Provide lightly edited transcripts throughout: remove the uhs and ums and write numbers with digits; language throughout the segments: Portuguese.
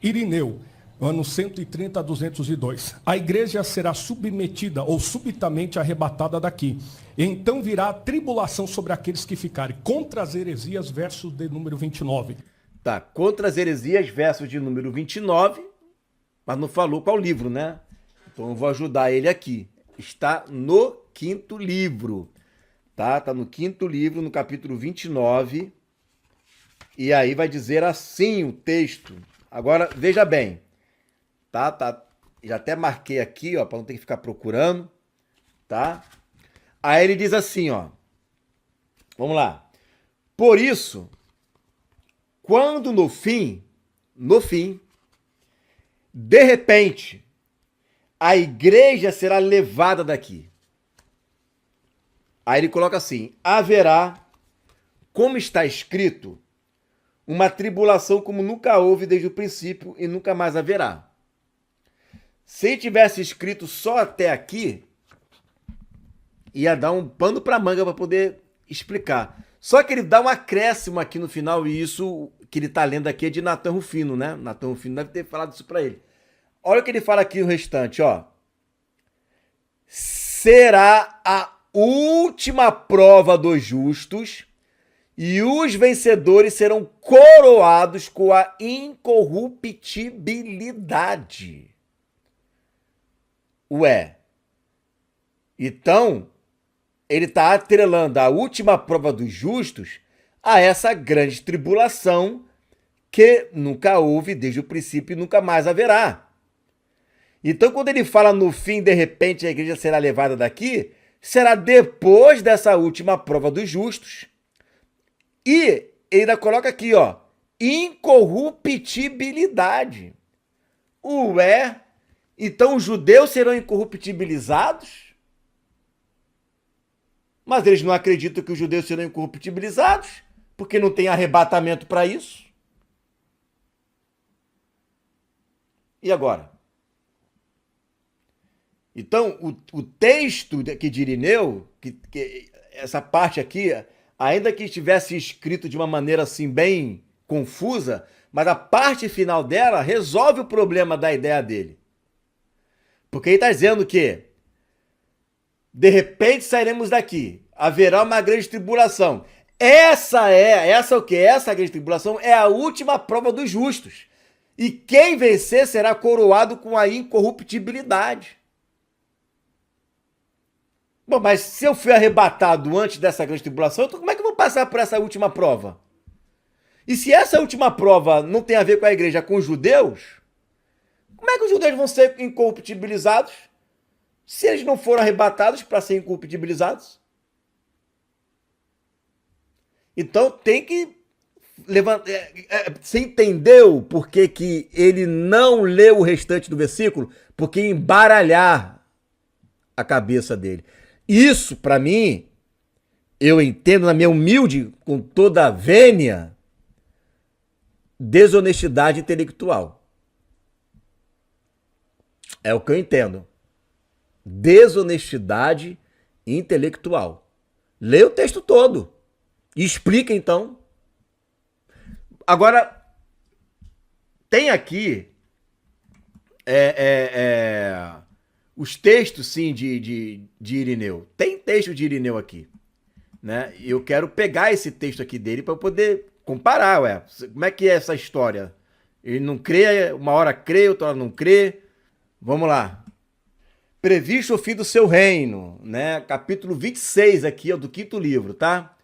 Irineu, ano 130 a 202. A igreja será submetida ou subitamente arrebatada daqui. Então virá a tribulação sobre aqueles que ficarem. Contra as heresias, versos de número 29. Tá, contra as heresias, versos de número 29, mas não falou qual livro, né? Então eu vou ajudar ele aqui. Está no quinto livro, tá? Tá no quinto livro, no capítulo 29. E aí vai dizer assim o texto. Agora, veja bem. Tá? Já até marquei aqui, ó, para não ter que ficar procurando, tá? Aí ele diz assim, ó. Vamos lá. Por isso, quando no fim, de repente, a igreja será levada daqui. Aí ele coloca assim: haverá, como está escrito, uma tribulação como nunca houve desde o princípio e nunca mais haverá. Se tivesse escrito só até aqui, ia dar um pano para manga para poder explicar. Só que ele dá um acréscimo aqui no final, e isso que ele está lendo aqui é de Natan Rufino, né? Natan Rufino deve ter falado isso para ele. Olha o que ele fala aqui no restante, ó. Será a última prova dos justos, e os vencedores serão coroados com a incorruptibilidade. Ué, então ele está atrelando a última prova dos justos a essa grande tribulação que nunca houve desde o princípio e nunca mais haverá. Então, quando ele fala no fim, de repente a igreja será levada daqui, será depois dessa última prova dos justos. E ele ainda coloca aqui, ó, incorruptibilidade. Ué, então os judeus serão incorruptibilizados? Mas eles não acreditam que os judeus serão incorruptibilizados, porque não tem arrebatamento para isso. E agora? Então, o texto aqui de Irineu, essa parte aqui, ainda que estivesse escrito de uma maneira assim bem confusa, mas a parte final dela resolve o problema da ideia dele. Porque ele está dizendo que de repente sairemos daqui, haverá uma grande tribulação. Essa grande tribulação é a última prova dos justos. E quem vencer será coroado com a incorruptibilidade. Bom, mas se eu fui arrebatado antes dessa grande tribulação, então como é que eu vou passar por essa última prova? E se essa última prova não tem a ver com a igreja, com os judeus, como é que os judeus vão ser incorruptibilizados se eles não foram arrebatados para serem incorruptibilizados? Então tem que levantar. Você entendeu por que ele não leu o restante do versículo? Porque embaralhar a cabeça dele. Isso, para mim, eu entendo na minha humilde, com toda a vênia, desonestidade intelectual. É o que eu entendo. Desonestidade intelectual. Lê o texto todo. E explica, então. Agora, tem aqui os textos, sim, de Irineu. Tem texto de Irineu aqui, né? E eu quero pegar esse texto aqui dele para poder comparar, ué. Como é que é essa história? Ele não crê, uma hora crê, outra hora não crê. Vamos lá. Previsto o fim do seu reino, né? Capítulo 26 aqui, ó, do quinto livro, tá?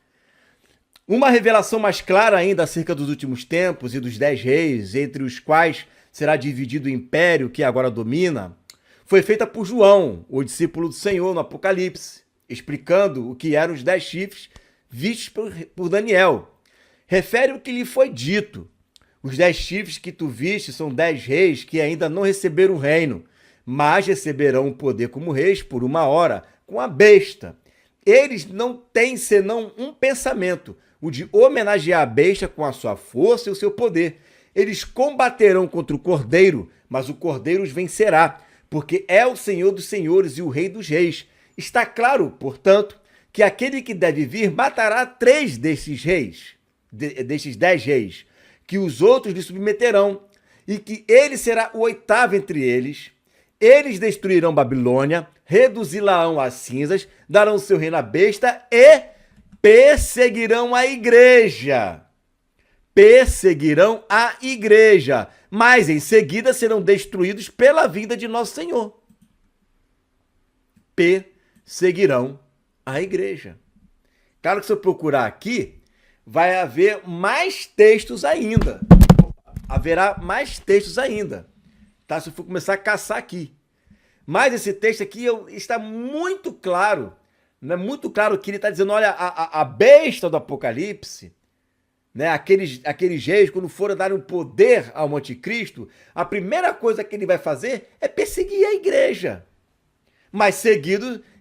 Uma revelação mais clara ainda acerca dos últimos tempos e dos 10 reis, entre os quais será dividido o império que agora domina, foi feita por João, o discípulo do Senhor, no Apocalipse, explicando o que eram os 10 chifres vistos por Daniel. Refere o que lhe foi dito. Os 10 chifres que tu viste são 10 reis que ainda não receberam o reino, mas receberão o poder como reis por uma hora, com a besta. Eles não têm senão um pensamento, o de homenagear a besta com a sua força e o seu poder. Eles combaterão contra o cordeiro, mas o cordeiro os vencerá, porque é o Senhor dos senhores e o Rei dos reis. Está claro, portanto, que aquele que deve vir matará 3 desses reis, destes 10 reis, que os outros lhe submeterão, e que ele será o oitavo entre eles. Eles destruirão Babilônia, reduzi-la-ão a cinzas, darão seu reino à besta e perseguirão a igreja. Perseguirão a igreja, mas em seguida serão destruídos pela vinda de nosso Senhor. Perseguirão a igreja. Claro que se eu procurar aqui, vai haver mais textos ainda. Haverá mais textos ainda. Tá? Se eu for começar a caçar aqui. Mas esse texto aqui está muito claro. Né? Muito claro que ele está dizendo, olha, a besta do Apocalipse, né? Aqueles reis, quando forem dar um poder ao anticristo, a primeira coisa que ele vai fazer é perseguir a igreja. Mas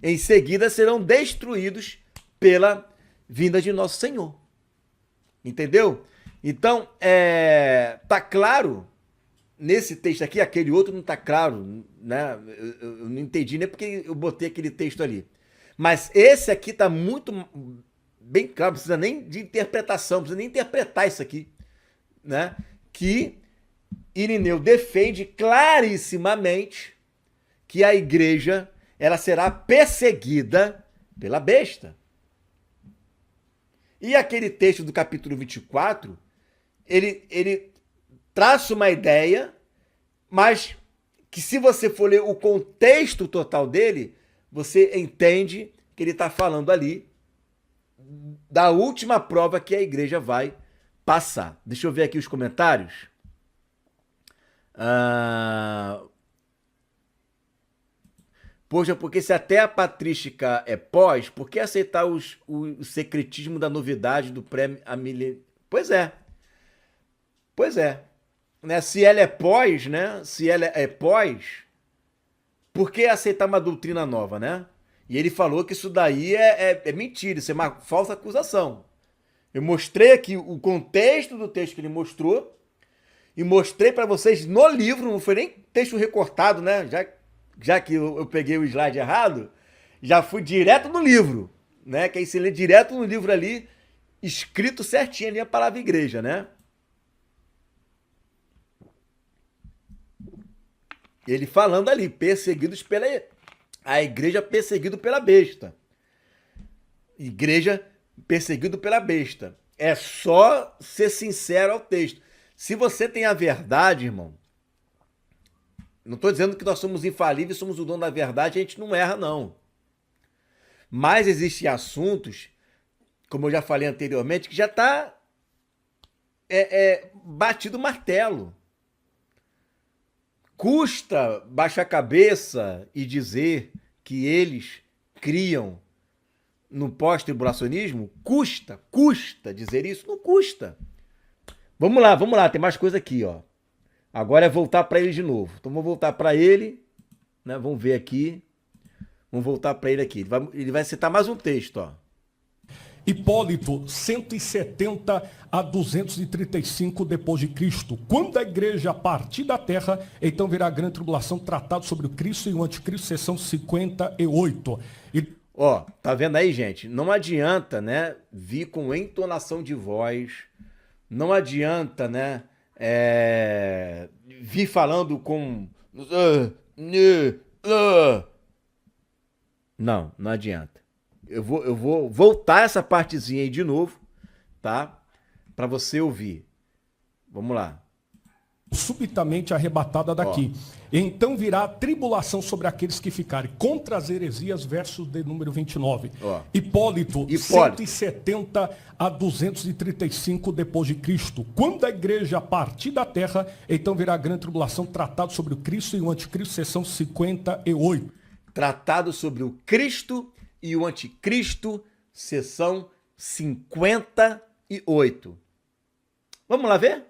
em seguida serão destruídos pela vinda de nosso Senhor. Entendeu? Então, tá claro nesse texto aqui, aquele outro não tá claro, né? Eu não entendi nem porque eu botei aquele texto ali. Mas esse aqui tá muito bem claro, não precisa nem de interpretação, não precisa nem interpretar isso aqui, né? Que Irineu defende clarissimamente que a igreja ela será perseguida pela besta. E aquele texto do capítulo 24, ele traça uma ideia, mas que se você for ler o contexto total dele, você entende que ele está falando ali da última prova que a igreja vai passar. Deixa eu ver aqui os comentários. Poxa, porque se até a patrística é pós, por que aceitar o secretismo da novidade do pré-milen... Pois é. Pois é. Né? Se ela é pós, né? Se ela é pós, por que aceitar uma doutrina nova, né? E ele falou que isso daí é mentira, isso é uma falsa acusação. Eu mostrei aqui o contexto do texto que ele mostrou e mostrei para vocês no livro, não foi nem texto recortado, né? Já que eu peguei o slide errado, já fui direto no livro, né? Que aí você lê direto no livro ali, escrito certinho ali a palavra igreja, né? Ele falando ali, perseguidos pela... A igreja perseguido pela besta. Igreja perseguido pela besta. É só ser sincero ao texto. Se você tem a verdade, irmão, não estou dizendo que nós somos infalíveis, somos o dono da verdade, a gente não erra, não. Mas existem assuntos, como eu já falei anteriormente, que já está batido o martelo. Custa baixar a cabeça e dizer que eles criam no pós-tribulacionismo? Custa dizer isso? Não custa. Vamos lá, tem mais coisa aqui, ó. Agora é voltar para ele de novo. Então vamos voltar para ele, né? Vamos ver aqui. Vamos voltar para ele aqui. Ele vai citar mais um texto, ó. Hipólito, 170 a 235 depois de Cristo. Quando a igreja partir da terra, então virá a grande tribulação, tratado sobre o Cristo e o anticristo, seção 58. Ó, tá vendo aí, gente? Não adianta, né, vir com entonação de voz, não adianta, né, vir falando com... Não adianta. Eu vou voltar essa partezinha aí de novo, tá? Para você ouvir. Vamos lá. Subitamente arrebatada daqui. Então virá a tribulação sobre aqueles que ficarem contra as heresias, versos de número 29. Hipólito, 170 a 235 depois de Cristo. Quando a igreja partir da terra, então virá a grande tribulação, tratado sobre o Cristo e o anticristo, seção 58. Tratado sobre o Cristo e o anticristo, seção 58. Vamos lá ver?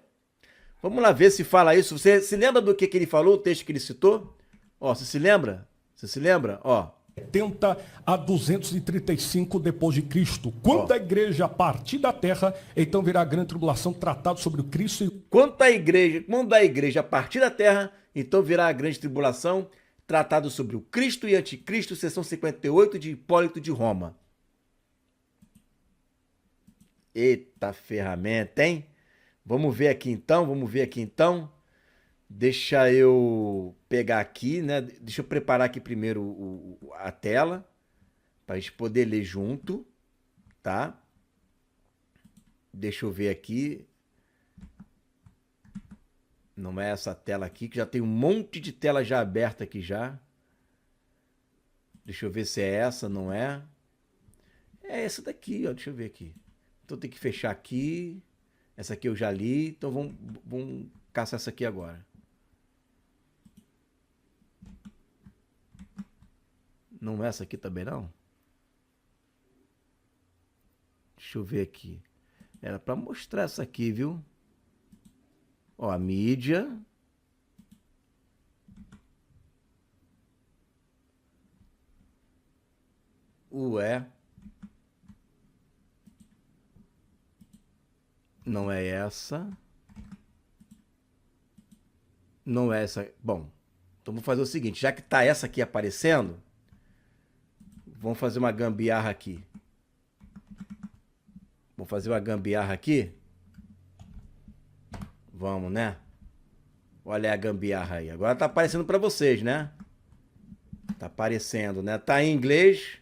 Vamos lá ver se fala isso. Você se lembra do que ele falou, o texto que ele citou? Ó, você se lembra? Você se lembra? Ó. 70 a 235 depois de Cristo. Quando a igreja partir da terra, então virá a grande tribulação, tratado sobre o Cristo e... Quando a igreja partir da terra, então virá a grande tribulação, tratado sobre o Cristo e anticristo, seção 58 de Hipólito de Roma. Eita ferramenta, hein? Vamos ver aqui então. Deixa eu pegar aqui, né? Deixa eu preparar aqui primeiro a tela para a gente poder ler junto, tá? Deixa eu ver aqui. Não é essa tela aqui, que já tem um monte de tela já aberta aqui já. Deixa eu ver se é essa, não é? É essa daqui, ó. Deixa eu ver aqui. Então tem que fechar aqui. Essa aqui eu já li, então vamos caçar essa aqui agora. Não é essa aqui também, não? Deixa eu ver aqui. Era para mostrar essa aqui, viu? Ó, a mídia. Ué. Não é essa. Não é essa. Bom, então vamos fazer o seguinte. Já que tá essa aqui aparecendo, vamos fazer uma gambiarra aqui. Vamos fazer uma gambiarra aqui? Vamos, né? Olha a gambiarra aí. Agora tá aparecendo para vocês, né? Tá aparecendo, né? Tá em inglês.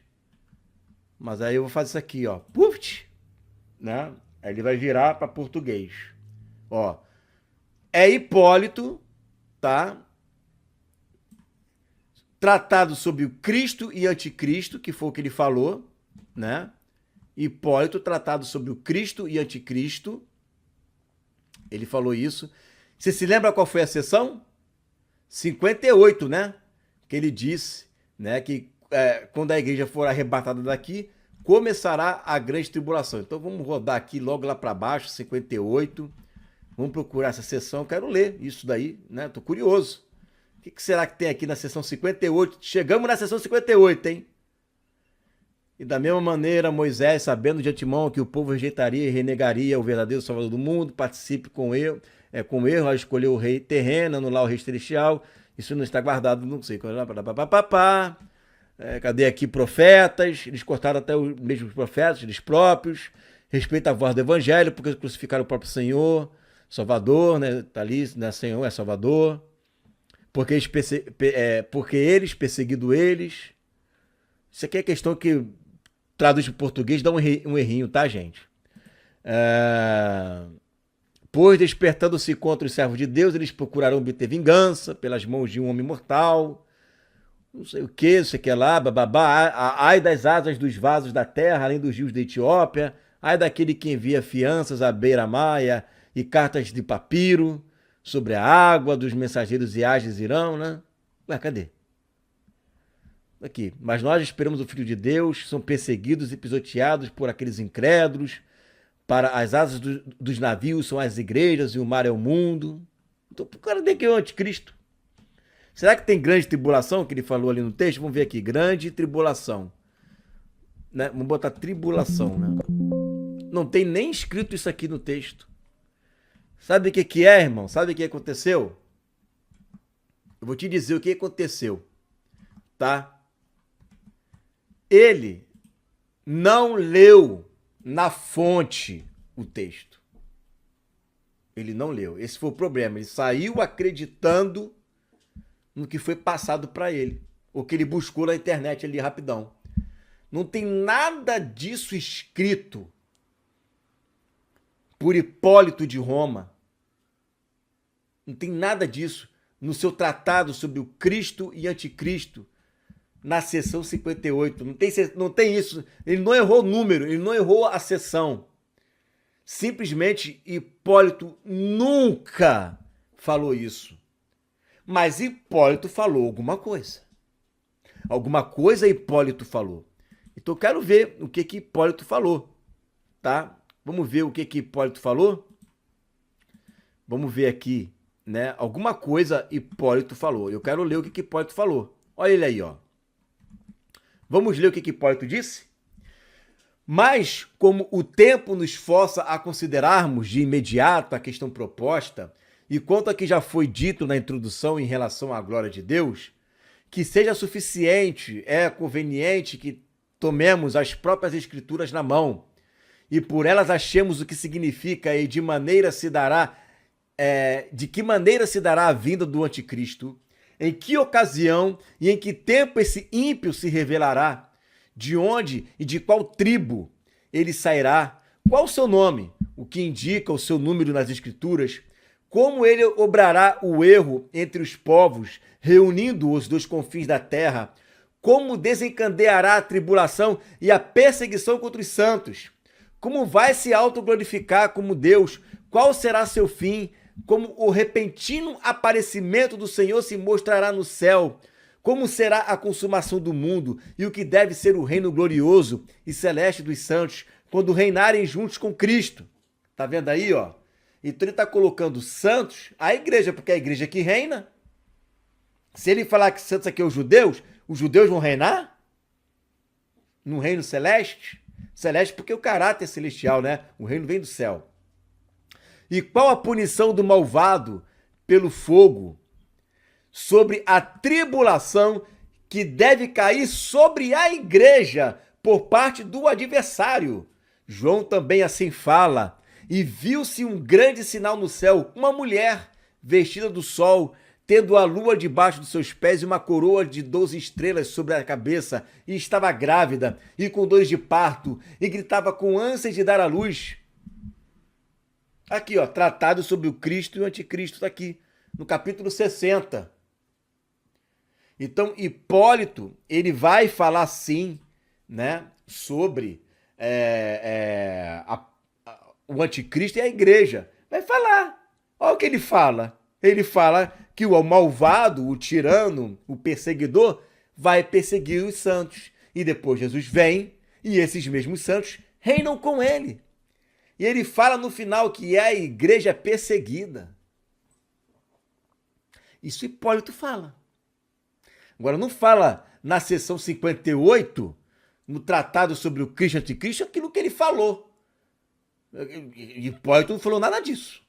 Mas aí eu vou fazer isso aqui, ó. Puf! Né? Aí ele vai virar para português. Ó. É Hipólito, tá? Tratado sobre o Cristo e Anticristo, que foi o que ele falou, né? Hipólito, tratado sobre o Cristo e Anticristo. Ele falou isso. Você se lembra qual foi a sessão? 58, né? Que ele disse, né? Que quando a igreja for arrebatada daqui, começará a grande tribulação. Então vamos rodar aqui logo lá para baixo, 58. Vamos procurar essa sessão. Eu quero ler isso daí, né? Tô curioso. O que será que tem aqui na sessão 58? Chegamos na sessão 58, hein? E da mesma maneira, Moisés, sabendo de antemão que o povo rejeitaria e renegaria o verdadeiro Salvador do mundo, participe com erro a escolher o rei terreno, anular o rei celestial. Isso não está guardado, não sei. Cadê aqui profetas? Eles cortaram até os mesmos profetas, eles próprios. Respeita a voz do evangelho, porque crucificaram o próprio Senhor, Salvador, né? Tá ali, né? Senhor é Salvador. Porque eles perseguido eles. Isso aqui é questão que traduz para o português, dá um errinho, tá, gente? Pois, despertando-se contra os servos de Deus, eles procurarão obter vingança pelas mãos de um homem mortal. Não sei o que, isso aqui é lá, bababá. Ai das asas dos vasos da terra, além dos rios da Etiópia. Ai daquele que envia fianças à beira-mar e cartas de papiro sobre a água, dos mensageiros e ágeis irão, né? Ué, cadê? Aqui. Mas nós esperamos o Filho de Deus, são perseguidos e pisoteados por aqueles incrédulos. Para as asas dos navios são as igrejas e o mar é o mundo. Então, o cara tem que é o anticristo. Será que tem grande tribulação, que ele falou ali no texto? Vamos ver aqui. Grande tribulação. Né? Vamos botar tribulação, né? Não tem nem escrito isso aqui no texto. Sabe o que é, irmão? Sabe o que aconteceu? Eu vou te dizer o que aconteceu. Tá? Ele não leu na fonte o texto. Ele não leu. Esse foi o problema. Ele saiu acreditando no que foi passado para ele. Ou que ele buscou na internet ali rapidão. Não tem nada disso escrito por Hipólito de Roma. Não tem nada disso no seu tratado sobre o Cristo e Anticristo. Na sessão 58. Não tem isso. Ele não errou o número, ele não errou a sessão. Simplesmente Hipólito nunca falou isso. Mas Hipólito falou alguma coisa. Alguma coisa Hipólito falou. Então eu quero ver o que Hipólito falou. Tá? Vamos ver o que Hipólito falou? Vamos ver aqui, né? Alguma coisa Hipólito falou. Eu quero ler o que Hipólito falou. Olha ele aí, ó. Vamos ler o que Hipólito disse? Mas, como o tempo nos força a considerarmos de imediato a questão proposta, e quanto a que já foi dito na introdução em relação à glória de Deus, que seja suficiente, é conveniente que tomemos as próprias Escrituras na mão, e por elas achemos o que significa e de maneira se dará de que maneira se dará a vinda do anticristo, em que ocasião e em que tempo esse ímpio se revelará, de onde e de qual tribo ele sairá, qual o seu nome, o que indica o seu número nas escrituras, como ele obrará o erro entre os povos, reunindo-os dos confins da terra, como desencadeará a tribulação e a perseguição contra os santos, como vai se autoglorificar como Deus, qual será seu fim, como o repentino aparecimento do Senhor se mostrará no céu, como será a consumação do mundo e o que deve ser o reino glorioso e celeste dos santos, quando reinarem juntos com Cristo. Tá vendo aí, ó? Então ele está colocando santos, a igreja, porque é a igreja que reina. Se ele falar que santos aqui é os judeus vão reinar? No reino celeste? Celeste porque o caráter é celestial, né? O reino vem do céu. E qual a punição do malvado pelo fogo? Sobre a tribulação que deve cair sobre a igreja por parte do adversário. João também assim fala. E viu-se um grande sinal no céu, uma mulher vestida do sol, tendo a lua debaixo dos seus pés e uma coroa de 12 estrelas sobre a cabeça, e estava grávida e com dores de parto, e gritava com ânsias de dar à luz. Aqui, ó, tratado sobre o Cristo e o anticristo, tá aqui, no capítulo 60. Então, Hipólito, ele vai falar sim, né, sobre o anticristo e a igreja. Vai falar. Olha o que ele fala. Ele fala que o malvado, o tirano, o perseguidor, vai perseguir os santos. E depois Jesus vem e esses mesmos santos reinam com ele. E ele fala no final que é a igreja perseguida. Isso Hipólito fala. Agora, não fala na seção 58, no tratado sobre o Cristo e o anticristo, aquilo que ele falou. Hipólito não falou nada disso.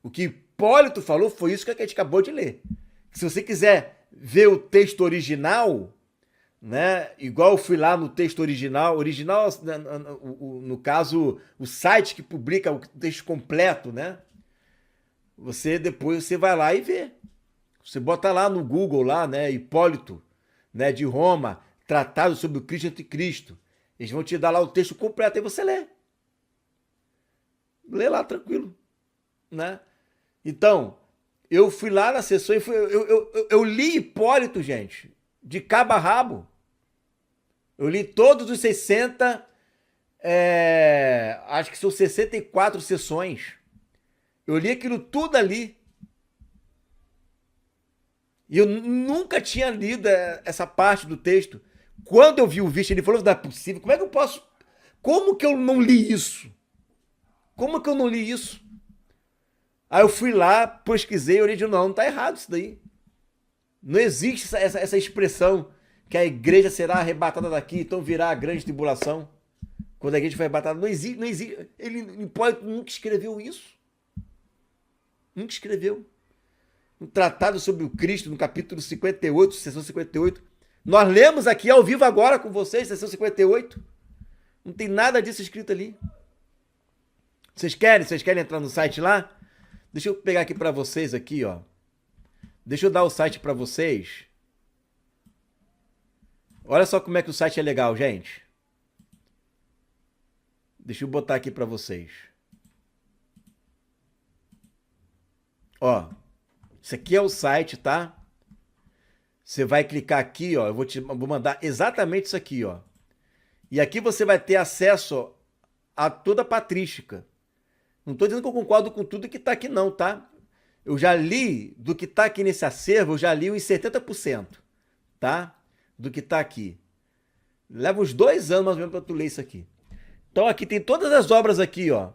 O que Hipólito falou foi isso que a gente acabou de ler. Se você quiser ver o texto original, né, igual eu fui lá no texto original, no caso, o site que publica o texto completo, né? Depois você vai lá e vê. Você bota lá no Google, lá, né, Hipólito, né, de Roma, tratado sobre o Cristo e o anticristo. Eles vão te dar lá o texto completo e você lê. Lê lá, tranquilo, né? Então, eu fui lá na sessão e eu li Hipólito, gente, de cabo a rabo. Eu li todos os 60, acho que são 64 sessões. Eu li aquilo tudo ali. E eu nunca tinha lido essa parte do texto. Quando eu vi o vídeo, ele falou, não é possível, como é que eu posso... Como que eu não li isso? Como que eu não li isso? Aí eu fui lá, pesquisei, olhei de novo, não tá errado isso daí. Não existe essa expressão que a igreja será arrebatada daqui, então virá a grande tribulação. Quando a igreja foi arrebatada, não existe. Hipólito nunca escreveu isso. Nunca escreveu. Um tratado sobre o Cristo, no capítulo 58, seção 58. Nós lemos aqui ao vivo agora com vocês, seção 58. Não tem nada disso escrito ali. Vocês querem entrar no site lá? Deixa eu pegar aqui para vocês aqui, ó. Deixa eu dar o site para vocês. Olha só como é que o site é legal, gente. Deixa eu botar aqui para vocês. Ó, isso aqui é o site, tá? Você vai clicar aqui, ó. Eu vou mandar exatamente isso aqui, ó. E aqui você vai ter acesso a toda a patrística. Não estou dizendo que eu concordo com tudo que está aqui não, tá? Eu já li, do que está aqui nesse acervo, eu já li uns 70%, tá? Do que está aqui. Leva uns 2 anos mais ou menos para tu ler isso aqui. Então aqui tem todas as obras aqui, ó.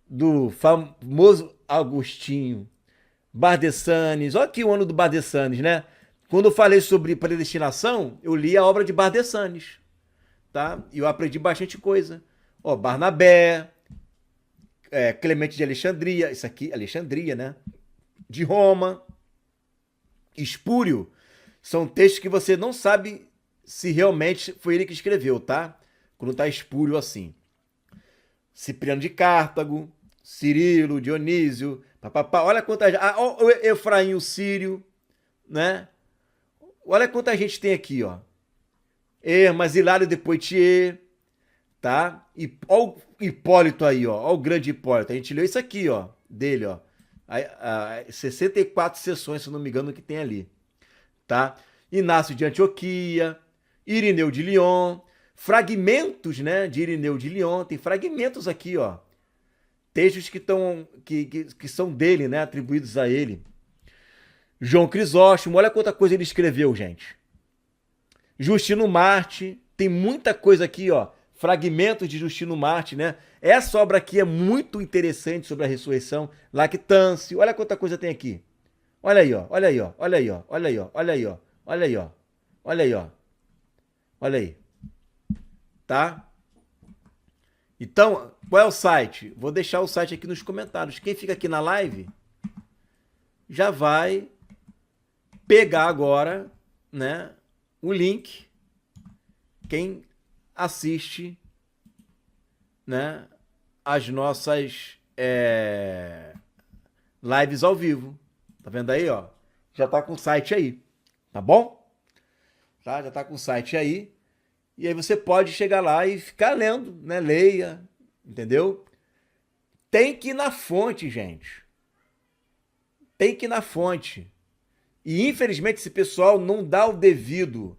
Do famoso Agostinho, Bardessanes. Olha aqui o ano do Bardessanes, né? Quando eu falei sobre predestinação, eu li a obra de Bardessanes, tá? E eu aprendi bastante coisa. Ó, Barnabé, Clemente de Alexandria, isso aqui, Alexandria, né? De Roma, Espúrio, são textos que você não sabe se realmente foi ele que escreveu, tá? Quando tá Espúrio assim. Cipriano de Cartago, Cirilo, Dionísio, papapá. Olha quanta gente. Ó, o Efraim, o Sírio, né? Olha quanta gente tem aqui, ó. Hermas, Hilário de Poitiers, tá? E ó o Hipólito aí, ó o grande Hipólito. A gente leu isso aqui, ó, dele, ó. 64 sessões, se não me engano, que tem ali, tá? Inácio de Antioquia, Irineu de Lyon, fragmentos, né, de Irineu de Lyon, tem fragmentos aqui, ó. Textos que são dele, né, atribuídos a ele. João Crisóstomo, olha quanta coisa ele escreveu, gente. Justino Marte, tem muita coisa aqui, ó. Fragmentos de Justino Marte, né? Essa obra aqui é muito interessante sobre a ressurreição. Lactâncio, olha quanta coisa tem aqui. Olha aí, ó. Olha aí, ó. Olha aí, ó. Olha aí, ó. Olha aí, ó. Olha aí, ó. Olha aí, ó. Olha aí. Tá? Então, qual é o site? Vou deixar o site aqui nos comentários. Quem fica aqui na live já vai pegar agora, né, o link. Quem assiste, né, as nossas lives ao vivo. Tá vendo aí, ó? Já tá com o site aí, tá bom? Tá? Já tá com o site aí. E aí você pode chegar lá e ficar lendo, né? Leia, entendeu? Tem que ir na fonte, gente. Tem que ir na fonte. E infelizmente esse pessoal não dá a devida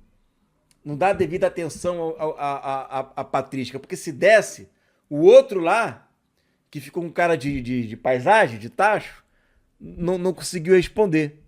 atenção à patrística, porque se desse, o outro lá, que ficou com cara de paisagem, de tacho, não conseguiu responder.